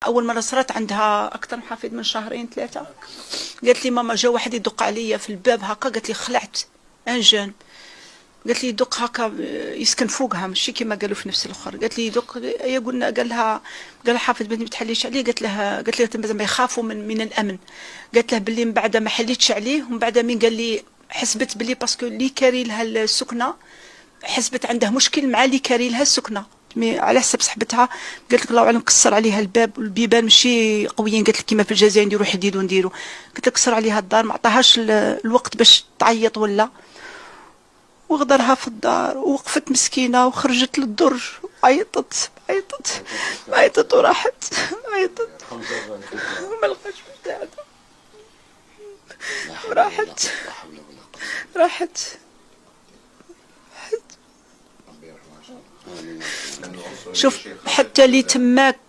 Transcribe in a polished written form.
اول مره صرات عندها اكثر من حفيد من شهرين ثلاثه. قالت لي ماما جا واحد يدق عليا في الباب هكا، قالت لي خلعت ان جون، قالت لي يدق هكا يسكن فوقها ماشي كيما قالوا في نفس الاخر. قالت لي يدق هي قلنا قال لها حافظ بنتي ما تحليش عليه. قالت له زعما يخافوا من الامن. قالت له باللي من بعد ما حليتش عليه ومن بعد مين قال لي حسبت باللي باسكو اللي كاري لها السكنه، حسبت عنده مشكل مع اللي كاري لها السكنه على حسب صاحبتها. قالت لك الله اعلم كسر عليها الباب والبيبان ماشي قويين، قالت لك كيما في الجزائر نديروا حديد ونديروا. قلت لك كسر عليها الدار ما عطاهاش الوقت باش تعيط ولا، وغدرها في الدار ووقفت مسكينه وخرجت للدرج عيطت وراحت عيطت وما لقاش مساعده راحت شوف حتى اللي تماك